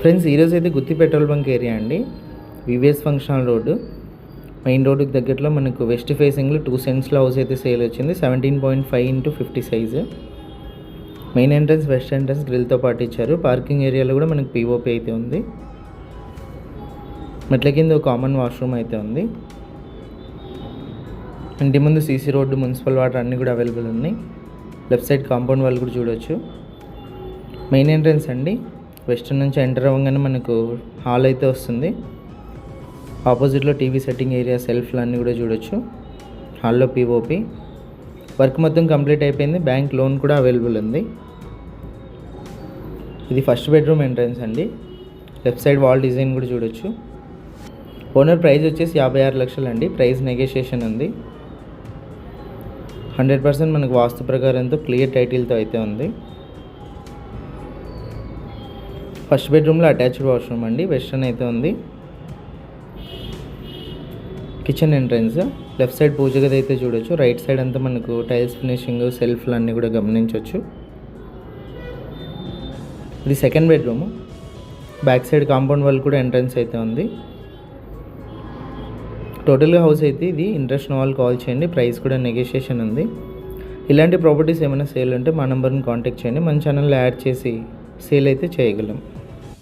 Friends, ఈరోజు అయితే గుత్తి petrol bunk area అండి. వివిఎస్ ఫంక్షనల్ రోడ్డు మెయిన్ రోడ్డుకి దగ్గరలో మనకు వెస్ట్ ఫేసింగ్లో 2 సెంట్స్లో హౌస్ అయితే సేల్ వచ్చింది. 17.5x50 size. Main entrance west entrance గ్రిల్తో పాటు ఇచ్చారు. పార్కింగ్ ఏరియాలో కూడా మనకు పీఓపీ అయితే ఉంది. మెట్ల కింద ఒక కామన్ వాష్రూమ్ అయితే ఉంది. ఇంటి ముందు సీసీ రోడ్డు, మున్సిపల్ వాటర్ అన్నీ కూడా అవైలబుల్ ఉన్నాయి. లెఫ్ట్ సైడ్ కాంపౌండ్ వాళ్ళు కూడా చూడొచ్చు. మెయిన్ ఎంట్రన్స్ అండి. వెస్టర్న్ నుంచి ఎంటర్ అవ్వగానే మనకు హాల్ అయితే వస్తుంది. ఆపోజిట్లో టీవీ సెట్టింగ్ ఏరియా, సెల్ఫ్లు అన్నీ కూడా చూడొచ్చు. హాల్లో పీఓపీ వర్క్ మొత్తం కంప్లీట్ అయిపోయింది. బ్యాంక్ లోన్ కూడా అవైలబుల్ ఉంది. ఇది ఫస్ట్ బెడ్రూమ్ ఎంట్రన్స్ అండి. లెఫ్ట్ సైడ్ వాల్ డిజైన్ కూడా చూడొచ్చు. ఓనర్ ప్రైస్ వచ్చేసి 56 లక్షలు అండి. ప్రైస్ నెగోషియేషన్ ఉంది. 100% మనకు వాస్తు ప్రకారంతో క్లియర్ టైటిల్తో అయితే ఉంది. ఫస్ట్ బెడ్రూమ్లో అటాచ్డ్ వాష్రూమ్ అండి. వెస్టర్న్ అయితే ఉంది. కిచెన్ ఎంట్రన్స్ లెఫ్ట్ సైడ్ పూజ గది అయితే చూడొచ్చు. రైట్ సైడ్ అంతా మనకు టైల్స్ ఫినిషింగ్, సెల్ఫ్లు అన్నీ కూడా గమనించవచ్చు. ఇది second bedroom. Back side compound wall కూడా ఎంట్రన్స్ అయితే ఉంది. టోటల్గా హౌస్ అయితే ఇది. ఇంట్రెస్ట్ ఉన్న వాళ్ళు కాల్ చేయండి. ప్రైస్ కూడా నెగోషియేషన్ ఉంది. ఇలాంటి ప్రాపర్టీస్ ఏమైనా సేల్ ఉంటే మా నెంబర్ని కాంటాక్ట్ చేయండి. మన ఛానల్లో యాడ్ చేసి సేల్ అయితే చేయగలం.